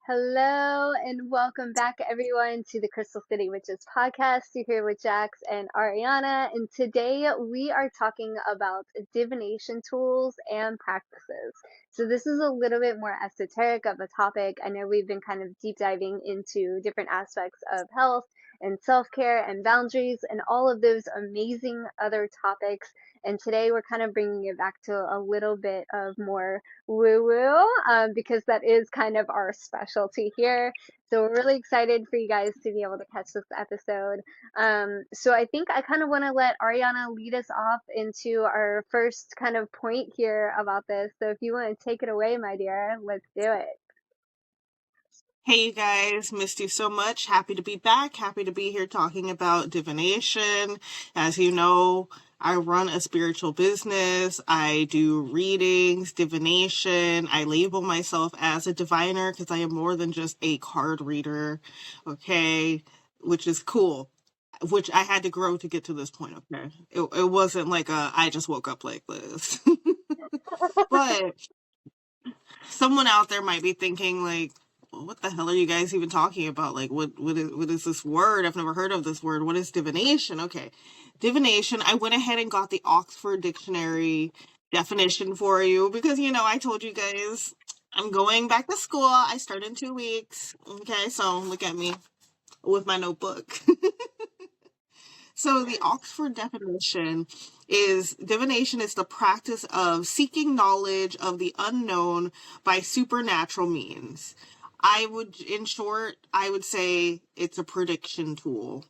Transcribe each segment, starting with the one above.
Hello and welcome back, everyone, to the Crystal City Witches podcast. You're here with Jax and Ariana, and today we are talking about divination tools and practices. So, this is a little bit more esoteric of a topic. I know we've been kind of deep diving into different aspects of health and self care and boundaries and all of those amazing other topics. And today we're kind of bringing it back to a little bit of more woo woo, because that is kind of our specialty here. So we're really excited for you guys to be able to catch this episode. So I think I kind of want to let Ariana lead us off into our first kind of point here about this. So if you want to take it away, my dear, let's do it. Hey, you guys, missed you so much. Happy to be back. Happy to be here talking about divination. As you know, I run a spiritual business. I do readings, divination. I label myself as a diviner because I am more than just a card reader, okay? Which is cool. Which I had to grow to get to this point, okay? It wasn't like I just woke up like this. But someone out there might be thinking like, well, what the hell are you guys even talking about? Like, what is this word? I've never heard of this word. What is divination? Okay. Divination, I went ahead and got the Oxford Dictionary definition for you because, I told you guys I'm going back to school. I start in 2 weeks. Okay, so look at me with my notebook. So the Oxford definition is divination is the practice of seeking knowledge of the unknown by supernatural means. In short, I would say it's a prediction tool,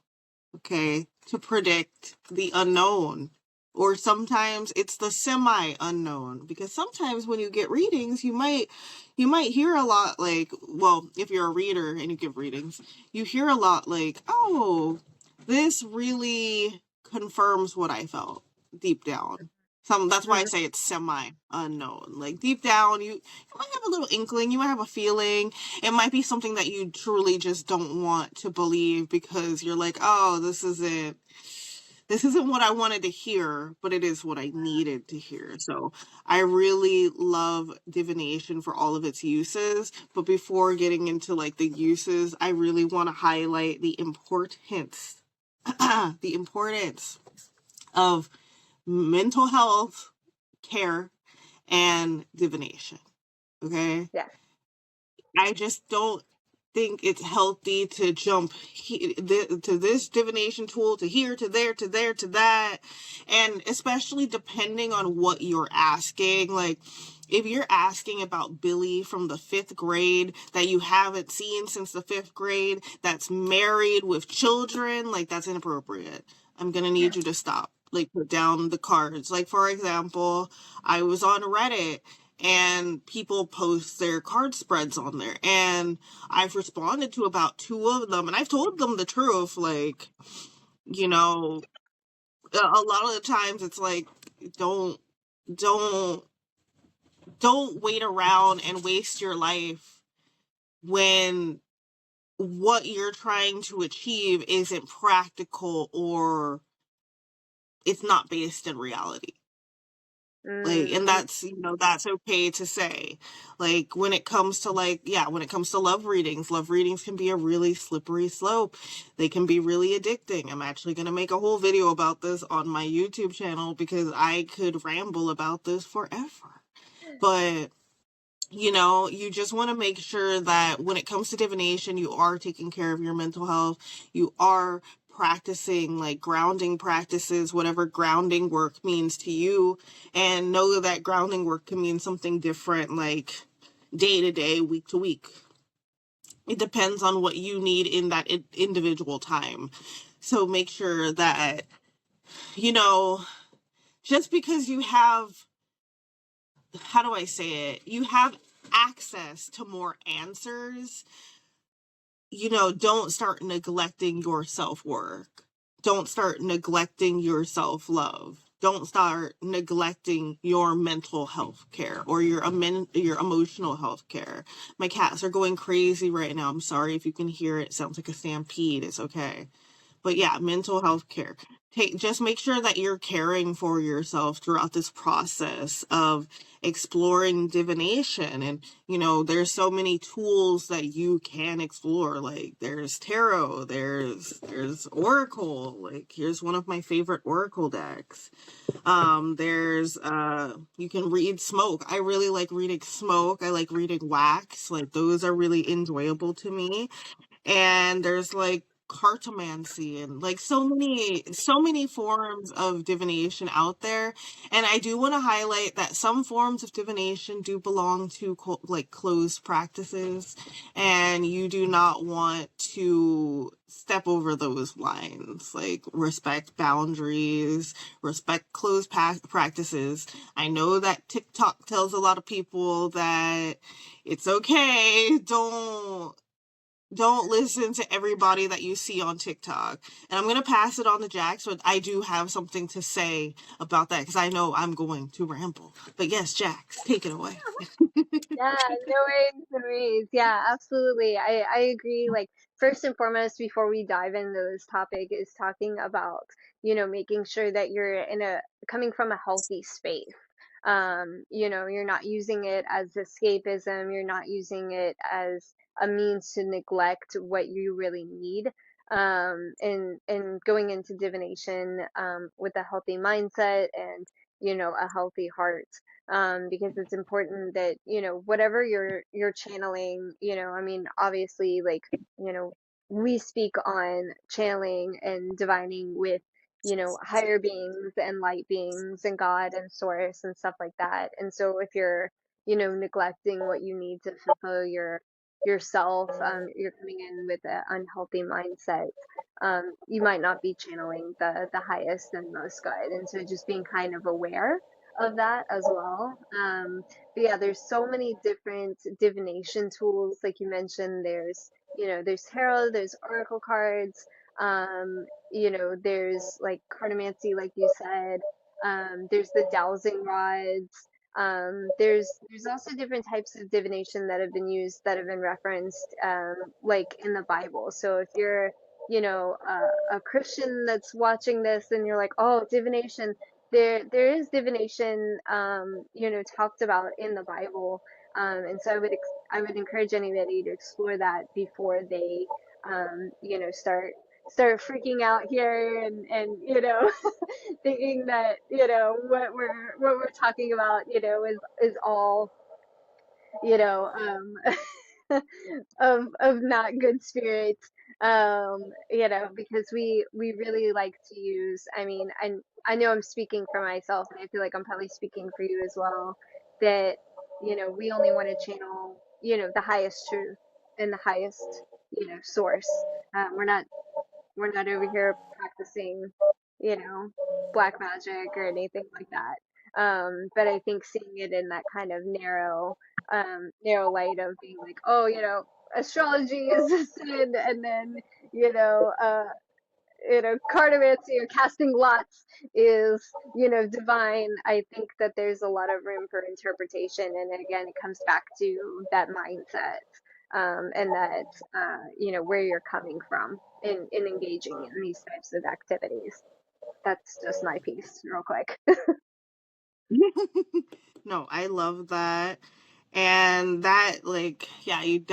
okay, to predict the unknown. Or sometimes it's the semi-unknown, because sometimes when you get readings, you might hear a lot like, well, if you're a reader and you give readings, you hear a lot like, oh, this really confirms what I felt deep down. That's why I say it's semi-unknown. Like deep down, you might have a little inkling, you might have a feeling. It might be something that you truly just don't want to believe because you're like, oh, this isn't what I wanted to hear, but it is what I needed to hear. So I really love divination for all of its uses. But before getting into like the uses, I really want to highlight the importance the importance of mental health care and divination. Okay? Yeah. I just don't think it's healthy to jump to this divination tool, to here, to there, to there, to that. And especially depending on what you're asking. Like, if you're asking about Billy from the 5th grade that you haven't seen since the 5th grade, that's married with children, like, that's inappropriate. I'm gonna need you to stop. Like, put down the cards. Like, for example, I was on Reddit and people post their card spreads on there, and I've responded to about 2 of them, and I've told them the truth. Like, a lot of the times it's like, don't don't don't wait around and waste your life when what you're trying to achieve isn't practical or it's not based in reality. Like, and that's okay to say. Like, when it comes to love readings can be a really slippery slope. They can be really addicting. I'm actually going to make a whole video about this on my YouTube channel because I could ramble about this forever. But you just want to make sure that when it comes to divination, you are taking care of your mental health. You are practicing like grounding practices, whatever grounding work means to you, and know that grounding work can mean something different, like day to day, week to week. It depends on what you need in that individual time. So make sure that, just because you have, how do I say it? You have access to more answers, don't start neglecting your self-work. Don't start neglecting your self-love. Don't start neglecting your mental health care or your emotional health care. My cats are going crazy right now. I'm sorry if you can hear it. It sounds like a stampede. It's okay. But yeah, mental health care. Just make sure that you're caring for yourself throughout this process of exploring divination. And there's so many tools that you can explore. Like there's tarot, there's oracle. Like here's one of my favorite oracle decks. There's you can read smoke. I really like reading smoke. I like reading wax. Like those are really enjoyable to me. And there's like cartomancy and like so many forms of divination out there. And I do want to highlight that some forms of divination do belong to like closed practices, and you do not want to step over those lines. Like respect boundaries, respect closed practices. I know that TikTok tells a lot of people that it's okay, don't listen to everybody that you see on TikTok. And I'm going to pass it on to Jax, but I do have something to say about that because I know I'm going to ramble. But yes, Jax, take it away. Yeah, no worries, no worries. Yeah, absolutely. I agree. Like, first and foremost, before we dive into this topic, is talking about, making sure that you're coming from a healthy space. You're not using it as escapism, you're not using it as a means to neglect what you really need. And going into divination, with a healthy mindset and, a healthy heart, because it's important that whatever you're channeling, I mean, obviously, like, we speak on channeling and divining with higher beings and light beings and God and source and stuff like that. And so if you're neglecting what you need to fulfill yourself, you're coming in with an unhealthy mindset. You might not be channeling the highest and most good, and so just being kind of aware of that as well. But yeah, there's so many different divination tools, like you mentioned. There's tarot, there's oracle cards, there's like cartomancy, like you said. There's the dowsing rods. There's also different types of divination that have been used, that have been referenced, like in the Bible. So if you're, a Christian that's watching this and you're like, oh, divination, there is divination, talked about in the Bible. And so I would encourage anybody to explore that before they, start freaking out here, and thinking that what we're talking about is all, you know of not good spirits, because we really like to use, I mean, I know I'm speaking for myself, and I feel like I'm probably speaking for you as well, that we only want to channel the highest truth and the highest source. We're not over here practicing, you know, black magic or anything like that. But I think seeing it in that kind of narrow light of being like, oh, astrology is a sin, and then, you know, uh, cartomancy or casting lots is, divine. I think that there's a lot of room for interpretation, and again, it comes back to that mindset, and that, where you're coming from in engaging in these types of activities. That's just my piece, real quick. No, I love that. And that, like, yeah, I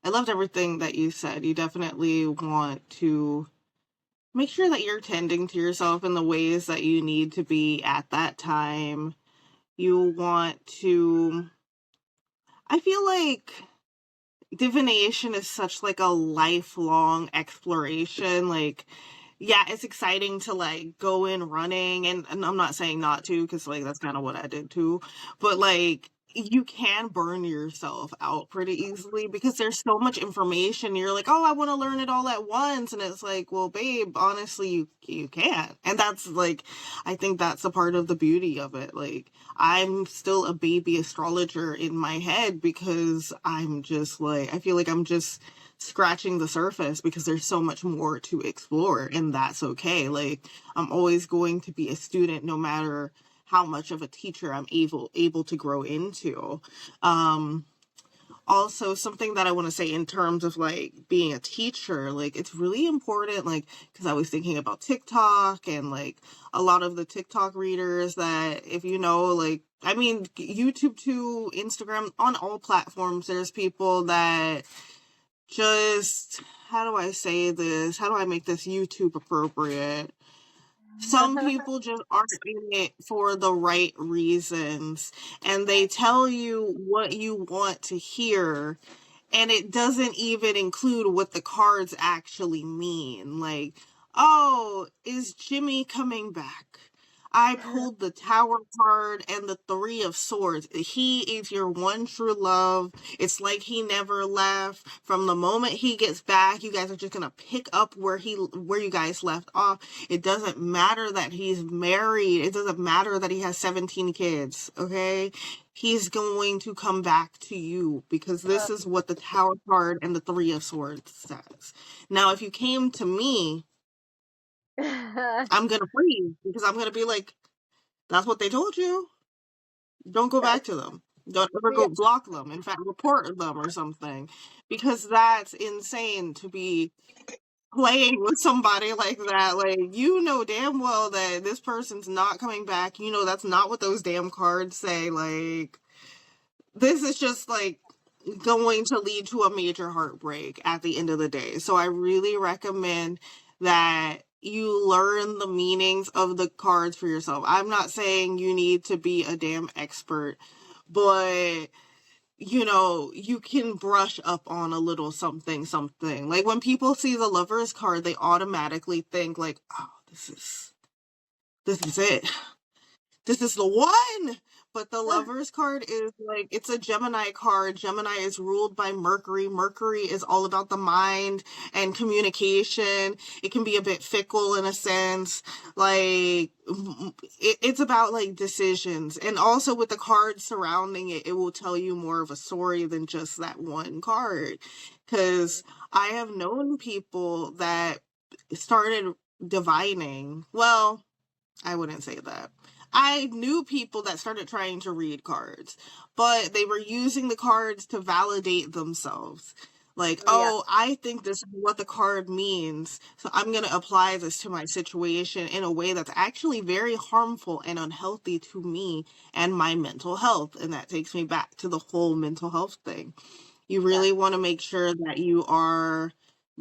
loved everything that you said. You definitely want to make sure that you're tending to yourself in the ways that you need to be at that time. You want to, I feel like divination is such like a lifelong exploration. Like, yeah, it's exciting to like go in running, and I'm not saying not to, because like that's kind of what I did too. But like you can burn yourself out pretty easily because there's so much information. You're like, oh, I want to learn it all at once, and it's like, well, babe, honestly, you can't. And that's like, I think that's a part of the beauty of it. Like, I'm still a baby astrologer in my head because I'm just like, I feel like I'm just scratching the surface because there's so much more to explore, and that's okay. Like, I'm always going to be a student no matter how much of a teacher I'm able to grow into. Um also something that I want to say in terms of like being a teacher, like it's really important, like, because I was thinking about TikTok and like a lot of the TikTok readers that, if you know, like, I mean, YouTube to Instagram, on all platforms, there's people that just, how do I say this? How do I make this YouTube appropriate? Some people just aren't in it for the right reasons, and they tell you what you want to hear, and it doesn't even include what the cards actually mean. Like, oh, is Jimmy coming back? I pulled the Tower card and the Three of Swords. He is your one true love. It's like he never left. From the moment he gets back, you guys are just gonna pick up where you guys left off. It doesn't matter that he's married. It doesn't matter that he has 17 kids, okay? He's going to come back to you, because this is what the Tower card and the Three of Swords says. Now, if you came to me, I'm gonna freeze, because I'm gonna be like, that's what they told you. Don't go Yes. back to them. Don't ever Yeah. go block them. In fact, report them or something, because that's insane to be playing with somebody like that. Like, you know damn well that this person's not coming back. You know that's not what those damn cards say. Like, this is just like going to lead to a major heartbreak at the end of the day. So I really recommend that you learn the meanings of the cards for yourself. I'm not saying you need to be a damn expert, but you know, you can brush up on a little something, something. Like when people see the Lover's card, they automatically think like, oh, this is it, this is the one. But the Lover's card is like, it's a Gemini card. Gemini is ruled by Mercury. Mercury is all about the mind and communication. It can be a bit fickle in a sense. Like, it's about like decisions. And also with the cards surrounding it, it will tell you more of a story than just that one card. Because I have known people that started divining. Well, I wouldn't say that. I knew people that started trying to read cards, but they were using the cards to validate themselves. Like, Yeah. oh, I think this is what the card means, so I'm going to apply this to my situation in a way that's actually very harmful and unhealthy to me and my mental health. And that takes me back to the whole mental health thing. You Yeah. really want to make sure that you are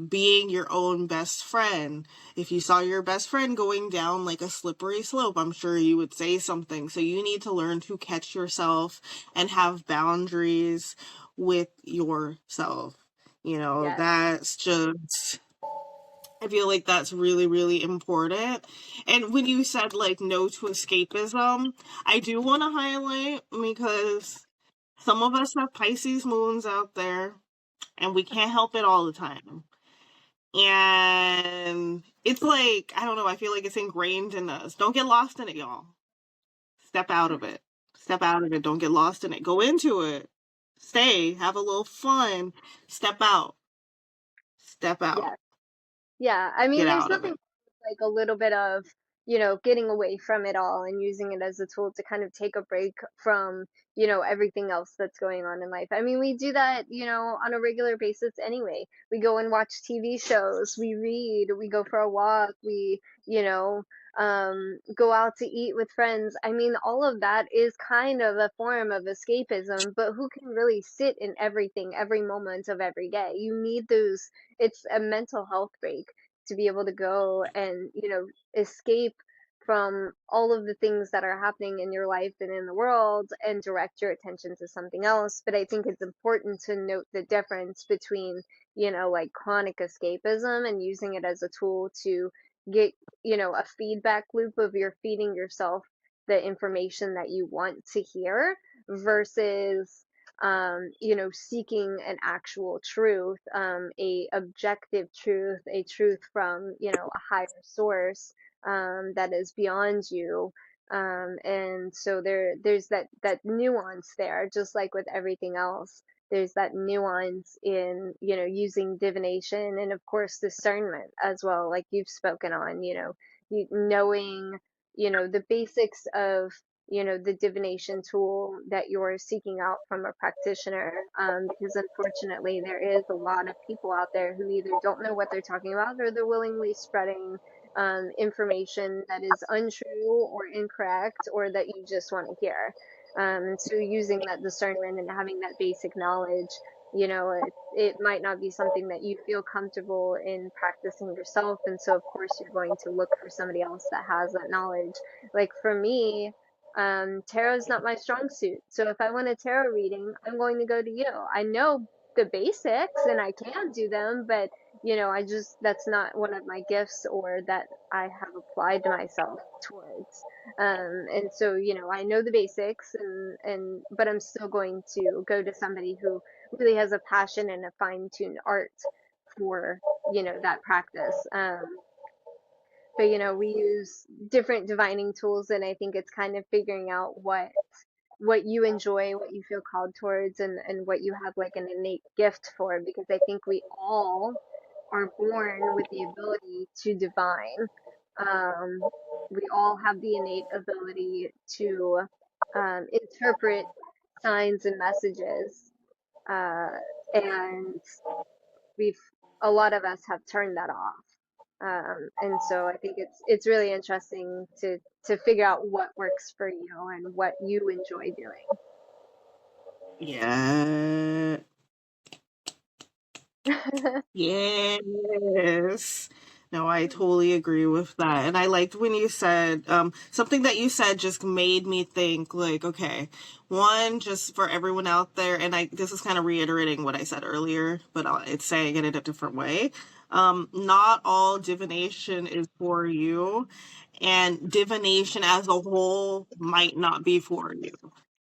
being your own best friend. If you saw your best friend going down like a slippery slope, I'm sure you would say something. So you need to learn to catch yourself and have boundaries with yourself. You know, Yeah. that's just, I feel like that's really, really important. And when you said like no to escapism, I do want to highlight, because some of us have Pisces moons out there and we can't help it all the time. And it's like, I don't know, I feel like it's ingrained in us. Don't get lost in it, y'all. Step out of it. Step out of it. Don't get lost in it. Go into it. Stay. Have a little fun. Step out. Step Yeah. out. Yeah, I mean, Get there's out of nothing it. like a little bit of, you know, getting away from it all and using it as a tool to kind of take a break from, you know, everything else that's going on in life. I mean, we do that, you know, on a regular basis anyway. We go and watch TV shows, we read, we go for a walk, we, you know, go out to eat with friends. I mean, all of that is kind of a form of escapism, but who can really sit in everything, every moment of every day? You need those, it's a mental health break to be able to go and, you know, escape from all of the things that are happening in your life and in the world and direct your attention to something else. But I think it's important to note the difference between, you know, like chronic escapism and using it as a tool to get, you know, a feedback loop of you're feeding yourself the information that you want to hear versus you know, seeking an actual truth, a objective truth, a truth from, you know, a higher source, that is beyond you. And so there's that nuance there, just like with everything else. There's that nuance in, you know, using divination and of course discernment as well, like you've spoken on, you know, knowing, you know, the basics of the divination tool that you're seeking out from a practitioner. Because unfortunately, there is a lot of people out there who either don't know what they're talking about or they're willingly spreading information that is untrue or incorrect or that you just want to hear. So using that discernment and having that basic knowledge, it might not be something that you feel comfortable in practicing yourself. And so, of course, you're going to look for somebody else that has that knowledge. Like for me, tarot is not my strong suit. So if I want a tarot reading, I'm going to go to you. I know the basics and I can do them, but that's not one of my gifts or that I have applied myself towards. And so, I know the basics but I'm still going to go to somebody who really has a passion and a fine-tuned art for, that practice. But we use different divining tools, and I think it's kind of figuring out what you enjoy, what you feel called towards, and what you have like an innate gift for, because I think we all are born with the ability to divine. We all have the innate ability to interpret signs and messages, uh, and we've a lot of us have turned that off. And so I think it's really interesting to figure out what works for you and what you enjoy Yeah. doing. Yes. No, I totally agree with that. And I liked when you said, something that you said just made me think, like, okay, one, just for everyone out there, and this is kind of reiterating what I said earlier, but it's saying it in a different way. Not all divination is for you, and divination as a whole might not be for you.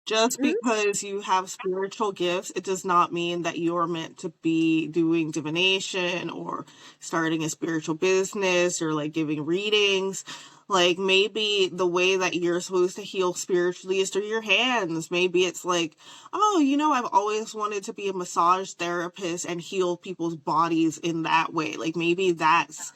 Just Mhm. because you have spiritual gifts, it does not mean that you are meant to be doing divination or starting a spiritual business or like giving readings. Like maybe the way that you're supposed to heal spiritually is through your hands. Maybe it's like, oh, I've always wanted to be a massage therapist and heal people's bodies in that way. Like maybe that's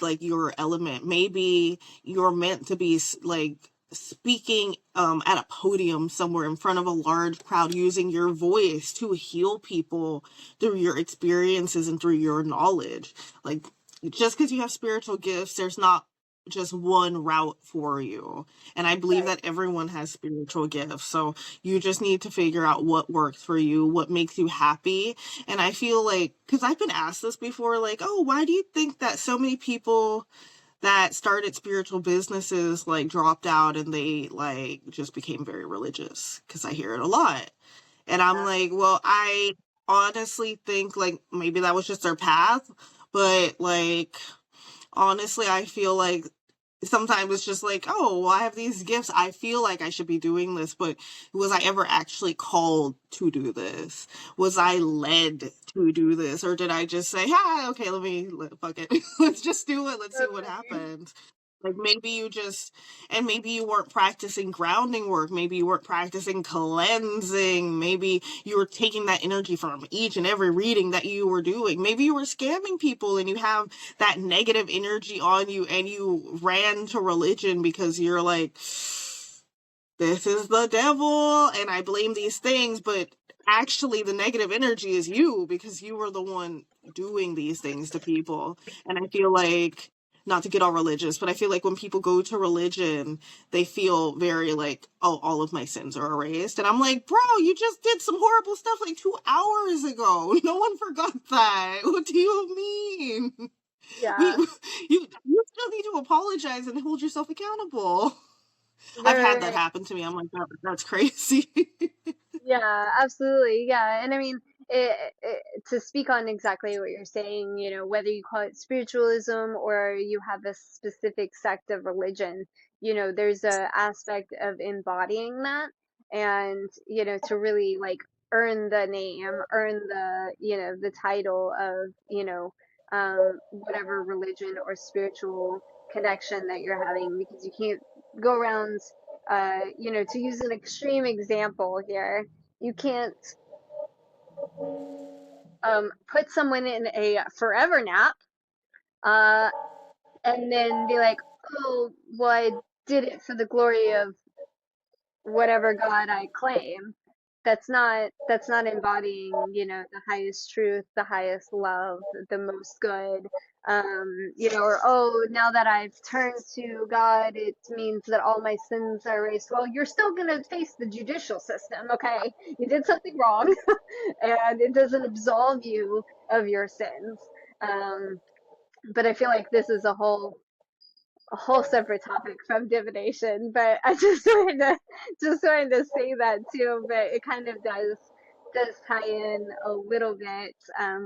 like your element. Maybe you're meant to be like speaking at a podium somewhere in front of a large crowd using your voice to heal people through your experiences and through your knowledge. Like just because you have spiritual gifts, there's not just one route for you. And I believe Right. that everyone has spiritual gifts. So you just need to figure out what works for you, what makes you happy. And I feel like, because I've been asked this before, like, oh, why do you think that so many people that started spiritual businesses like dropped out and they like just became very religious? Because I hear it a lot. And I'm Yeah. like, well, I honestly think like maybe that was just their path. But like, honestly, I feel like sometimes it's just like, oh, well, I have these gifts. I feel like I should be doing this, but was I ever actually called to do this? Was I led to do this? Or did I just say, hi, okay, fuck it. Let's just do it. Let's see what Totally. happens. Like maybe and maybe you weren't practicing grounding work. Maybe you weren't practicing cleansing. Maybe you were taking that energy from each and every reading that you were doing. Maybe you were scamming people and you have that negative energy on you and you ran to religion because you're like, this is the devil and I blame these things, but actually the negative energy is you because you were the one doing these things to people. And I feel like, not to get all religious, but I feel like when people go to religion, they feel very like, oh, all of my sins are erased. And I'm like, bro, you just did some horrible stuff like 2 hours ago. No one forgot that. What do you mean? We, Yeah. you still need to apologize and hold yourself accountable. I've Right, had right, that right. happen to me. I'm like, that's crazy. Yeah, absolutely. Yeah. And I mean, to speak on exactly what you're saying, whether you call it spiritualism or you have a specific sect of religion, there's a aspect of embodying that and, to really like earn the name, earn the title of, whatever religion or spiritual connection that you're having, because you can't go around, to use an extreme example here, you can't put someone in a forever nap uh, and then be like, oh, well, I did it for the glory of whatever God I claim. That's not embodying, the highest truth, the highest love, the most good. Or oh, now that I've turned to God, it means that all my sins are erased. Well, you're still gonna face the judicial system, okay? You did something wrong, and it doesn't absolve you of your sins. Um, but I feel like this is a whole separate topic from divination, but I just wanted to say that too. But it kind of does tie in a little bit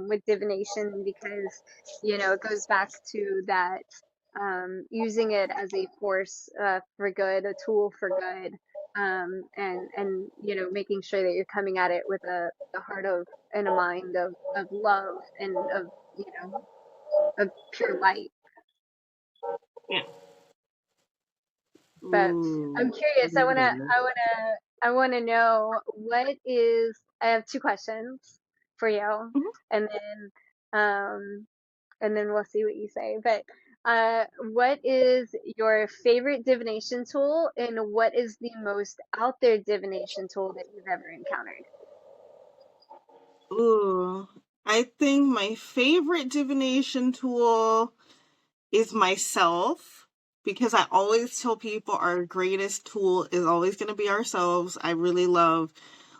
with divination because it goes back to that using it as a force for good, a tool for good, and making sure that you're coming at it with a heart of and a mind of love and of pure light. Yeah. But Ooh. I'm curious. I wanna know what is. I have two questions for you, Mhm. and then we'll see what you say. But what is your favorite divination tool, and what is the most out there divination tool that you've ever encountered? Ooh. I think my favorite divination tool is myself, because I always tell people our greatest tool is always going to be ourselves. I really love,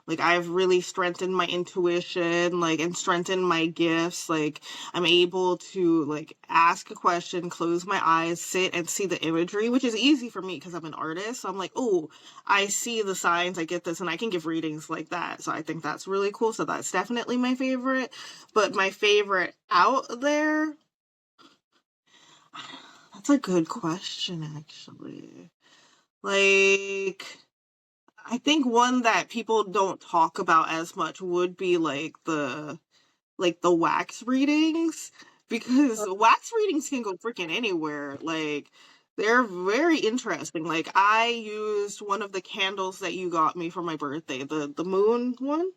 like, I've really strengthened my intuition, like, and strengthened my gifts. Like, I'm able to, like, ask a question, close my eyes, sit and see the imagery, which is easy for me because I'm an artist. So I'm like, oh, I see the signs, I get this, and I can give readings like that. So I think that's really cool. So that's definitely my favorite. But my favorite out there, that's a good question, actually. Like, I think one that people don't talk about as much would be like the wax readings, because wax readings can go freaking anywhere. Like, they're very interesting. Like, I used one of the candles that you got me for my birthday, the moon one.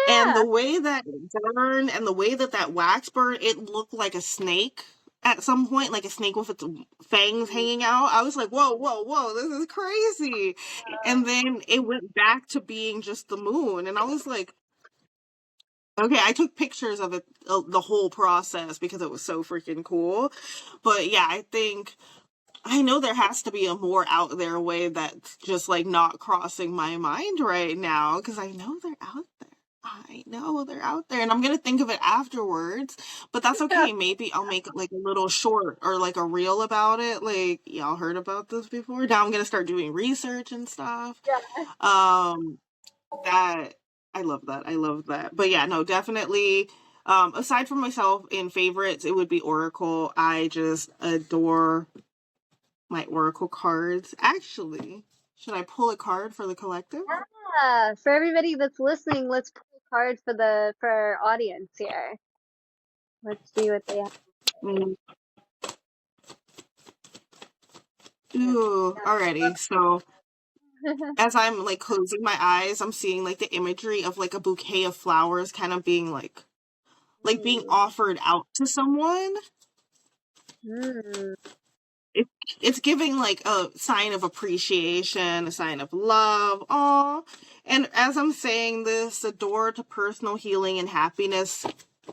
And the Yeah. way that it burned and the way that that wax burned, it looked like a snake at some point, like a snake with its fangs hanging out. I was like, whoa, whoa, whoa, this is crazy. And then it went back to being just the moon. And I was like, okay, I took pictures of it, the whole process, because it was so freaking cool. But yeah, I know there has to be a more out there way that's just like not crossing my mind right now, because I know they're out there. I know they're out there, and I'm gonna think of it afterwards, but that's Yeah. okay. Maybe I'll make like a little short or like a reel about it. Like, y'all heard about this before? Now I'm gonna start doing research and stuff. Yeah. Um, that I love that. I love that. But yeah, no, definitely. Aside from myself in favorites, it would be Oracle. I just adore my Oracle cards. Actually, should I pull a card for the collective? Yeah. For everybody that's listening, let's pull a card for our audience here. Let's see what they have. Mm. Yeah. Ooh, alrighty. So as I'm like closing my eyes, I'm seeing like the imagery of like a bouquet of flowers kind of being like being Mm. offered out to someone. Mm. it, it's giving like a sign of appreciation, a sign of love. Aw. And as I'm saying this, the door to personal healing and happiness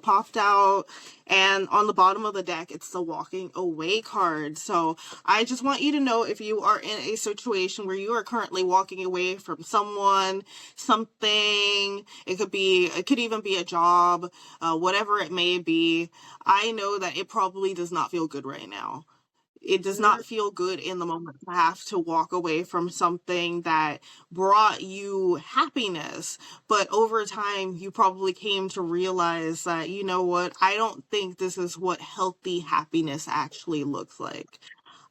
popped out, and on the bottom of the deck it's the walking away card. So I just want you to know, if you are in a situation where you are currently walking away from someone, something, it could even be a job, whatever it may be, I know that it probably does not feel good right now. It does Mm. not feel good in the moment to have to walk away from something that brought you happiness. But over time, you probably came to realize that, you know what, I don't think this is what healthy happiness actually looks like.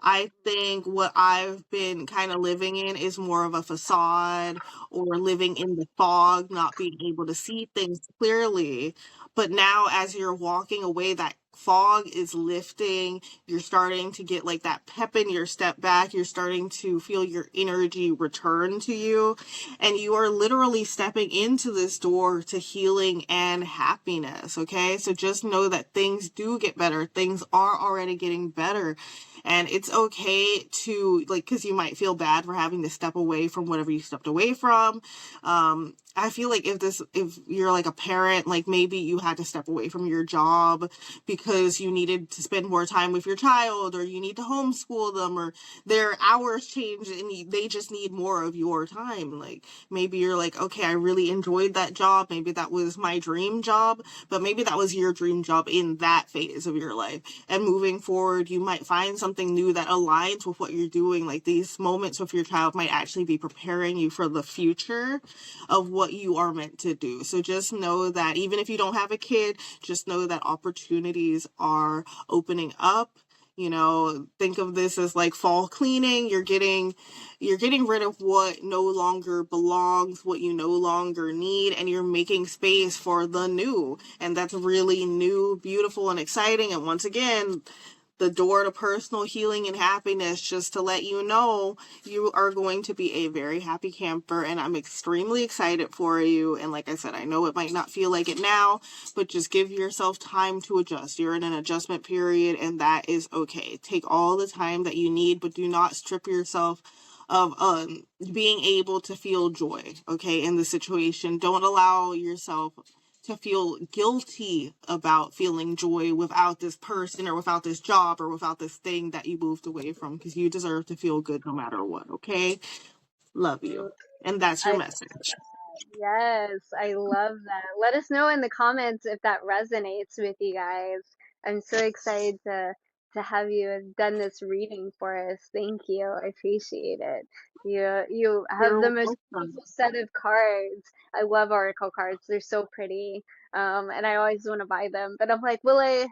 I think what I've been kind of living in is more of a facade, or living in the fog, not being able to see things clearly. But now, as you're walking away, that fog is lifting. You're starting to get like that pep in your step back. You're starting to feel your energy return to you. And you are literally stepping into this door to healing and happiness. Okay. So just know that things do get better. Things are already getting better. And it's okay to, like, because you might feel bad for having to step away from whatever you stepped away from. I feel like if you're like a parent, like maybe you had to step away from your job because you needed to spend more time with your child, or you need to homeschool them, or their hours change and they just need more of your time. Like maybe you're like, okay, I really enjoyed that job. Maybe that was my dream job, but maybe that was your dream job in that phase of your life. And moving forward, you might find something new that aligns with what you're doing. Like these moments with your child might actually be preparing you for the future of what you are meant to do. So just know that even if you don't have a kid, just know that opportunities are opening up. You know, think of this as like fall cleaning. You're getting rid of what no longer belongs, what you no longer need, and you're making space for the new. And that's really new, beautiful, and exciting. And once again, the door to personal healing and happiness, just to let you know, you are going to be a very happy camper, and I'm extremely excited for you. And like I said, I know it might not feel like it now, but just give yourself time to adjust. You're in an adjustment period, and that is okay. Take all the time that you need, but do not strip yourself of being able to feel joy, okay, in the situation. Don't allow yourself to feel guilty about feeling joy without this person or without this job or without this thing that you moved away from, because you deserve to feel good no matter what, okay? Love you. And that's your I message. Yes, I love that. Let us know in the comments if that resonates with you guys. I'm so excited to have you have done this reading for us. Thank you. I appreciate it. You have the You're most welcome. beautiful set of cards. I love oracle cards. They're so pretty. And I always want to buy them, but I'm like, will I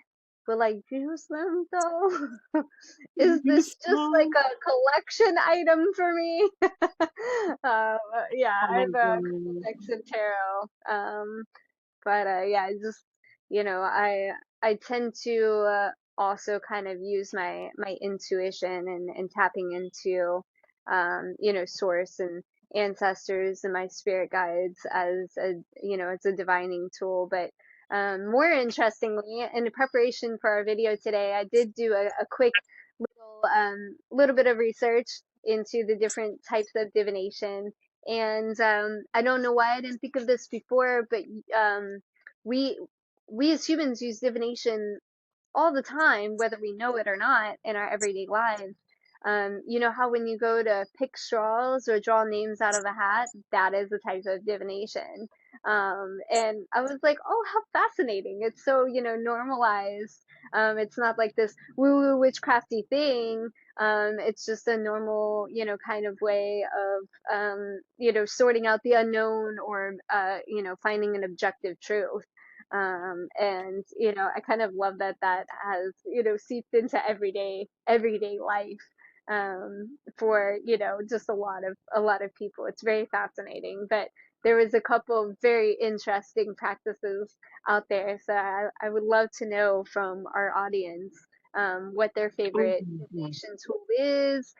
use them though? Is You this just like so. a collection item for me? um, yeah, Oh I my have a couple god. decks of tarot. But yeah, I just I tend to also kind of use my intuition and tapping into source and ancestors and my spirit guides as a as a divining tool. But more interestingly, in preparation for our video today, I did do a quick little bit of research into the different types of divination. And I don't know why I didn't think of this before, but um, we we as humans use divination all the time, whether we know it or not, in our everyday lives. You know how when you go to pick straws or draw names out of a hat, that is a type of divination. And I was like, oh, how fascinating. It's so, normalized. It's not like this woo-woo witchcrafty thing. It's just a normal, kind of way of, sorting out the unknown or, finding an objective truth. And I kind of love that that has seeped into everyday life for just a lot of people. It's very fascinating. But there was a couple of very interesting practices out there, so I would love to know from our audience what their favorite Mhm. divination tool is.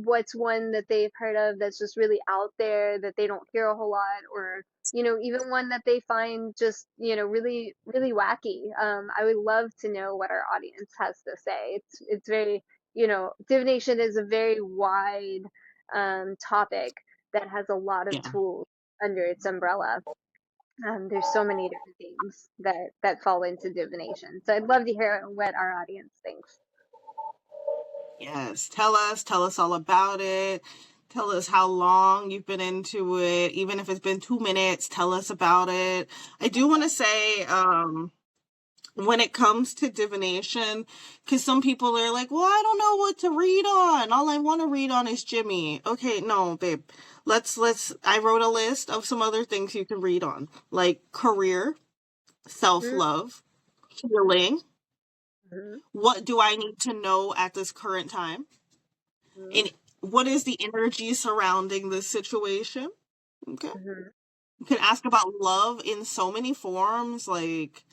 What's one that they've heard of that's just really out there that they don't hear a whole lot, or even one that they find just, really, really wacky. I would love to know what our audience has to say. It's very, divination is a very wide topic that has a lot of Yeah. tools under its umbrella. There's so many different things that fall into divination. So I'd love to hear what our audience thinks. Yes. Tell us all about it. Tell us how long you've been into it. Even if it's been 2 minutes, tell us about it. I do want to say, when it comes to divination, because some people are like, well, I don't know what to read on. All I want to read on is Jimmy. Okay, no, babe. I wrote a list of some other things you can read on, like career, self-love, healing. Mm-hmm. What do I need to know at this current time? Hmm. And what is the energy surrounding this situation? Okay. Hmm. You can ask about love in so many forms, like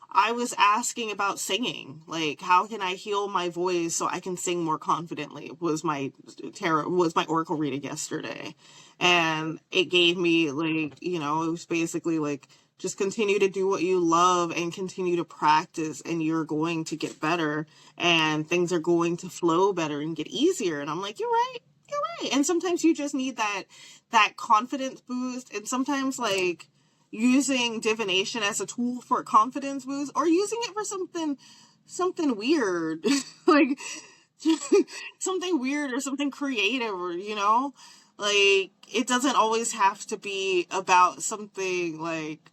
I was asking about singing. Like, how can I heal my voice so I can sing more confidently? Was my tarot, was my oracle reading yesterday. And it gave me, like, it was basically like, just continue to do what you love and continue to practice, and you're going to get better, and things are going to flow better and get easier. And I'm like, you're right. You're right. And sometimes you just need that confidence boost. And sometimes, like, using divination as a tool for a confidence boost, or using it for something weird, like something weird or something creative, or like, it doesn't always have to be about something like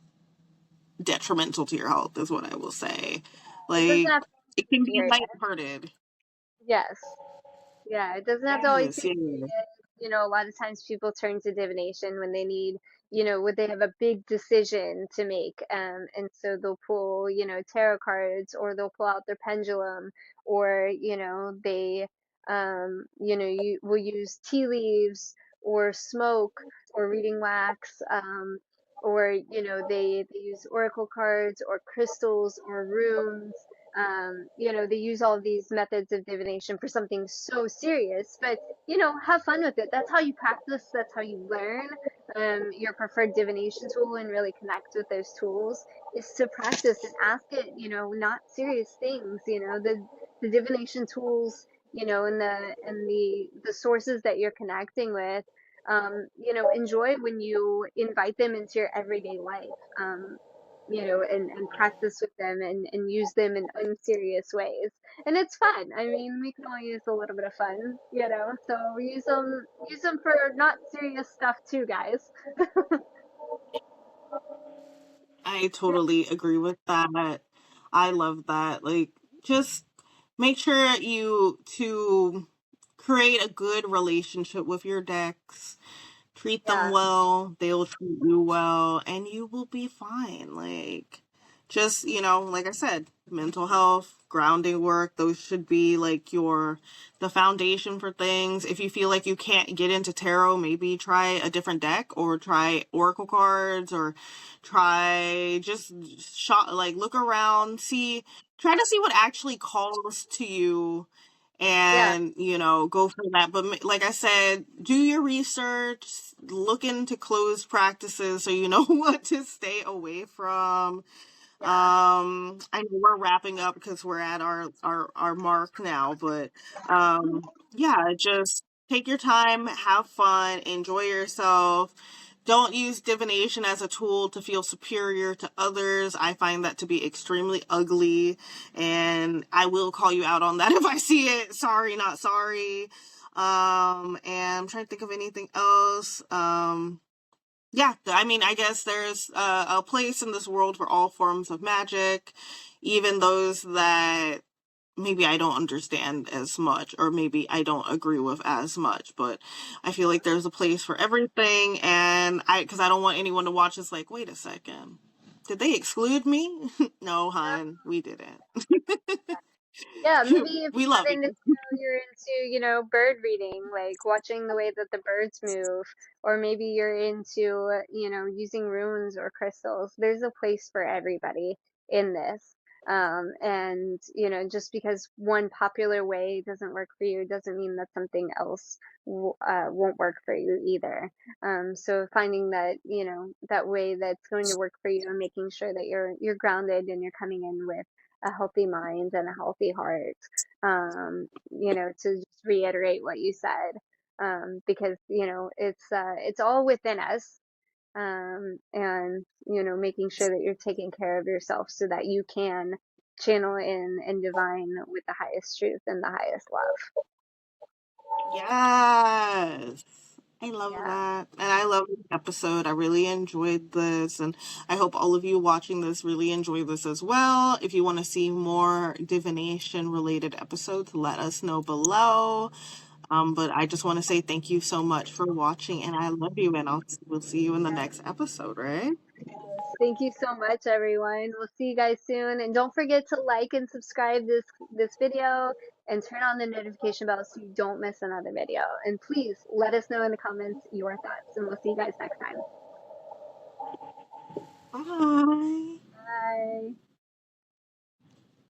detrimental to your health, is what I will say. It doesn't Like, have to it can be be serious. lighthearted. Yes. Yeah, it doesn't have to always be Yes, yeah. serious. A lot of times people turn to divination when they need, when they have a big decision to make. And so they'll pull, tarot cards, or they'll pull out their pendulum, or, you will use tea leaves, or smoke, or reading wax, or, they use oracle cards, or crystals, or runes. They use all of these methods of divination for something so serious, but have fun with it. That's how you practice, that's how you learn your preferred divination tool, and really connect with those tools, is to practice and ask it, not serious things. The divination tools, and the sources that you're connecting with, enjoy when you invite them into your everyday life. And practice with them, and use them in unserious ways. And it's fun. I mean, we can all use a little bit of fun, so use them for not serious stuff too, guys. I Yeah, totally agree with that. I love that. Like, just make sure you to create a good relationship with your decks. Treat them yeah, well, they'll treat you well, and you will be fine. Like, just, like I said, mental health, grounding work, those should be like the foundation for things. If you feel like you can't get into tarot, maybe try a different deck, or try oracle cards, or try just shot, like, look around, try to see what actually calls to you, yeah, and go for that. But like I said, do your research, look into closed practices so you know what to stay away from. yeah. I know we're wrapping up because we're at our mark now, but yeah, just take your time, have fun, enjoy yourself. Don't use divination as a tool to feel superior to others. I find that to be extremely ugly, and I will call you out on that if I see it. Sorry, not sorry. And I'm trying to think of anything else. Yeah, I mean, I guess there's a place in this world for all forms of magic, even those that maybe I don't understand as much, or maybe I don't agree with as much, but I feel like there's a place for everything. And because I don't want anyone to watch this like, wait a second, did they exclude me? No, hon, we didn't. Yeah, maybe if We you love got into you. tarot, you're into, bird reading, like watching the way that the birds move, or maybe you're into, using runes or crystals. There's a place for everybody in this. And, just because one popular way doesn't work for you doesn't mean that something else won't work for you either. So finding that, that way that's going to work for you, and making sure that you're grounded, and you're coming in with a healthy mind and a healthy heart. To just reiterate what you said, because it's all within us, and making sure that you're taking care of yourself so that you can channel in and divine with the highest truth and the highest love. Yes. I love Yeah. that. And I love this episode. I really enjoyed this. And I hope all of you watching this really enjoy this as well. If you want to see more divination related episodes, let us know below. But I just want to say thank you so much for watching, and I love you. And we'll see you in the next episode, right? Thank you so much, everyone. We'll see you guys soon. And don't forget to like and subscribe this video, and turn on the notification bell so you don't miss another video. And please let us know in the comments your thoughts, and we'll see you guys next time.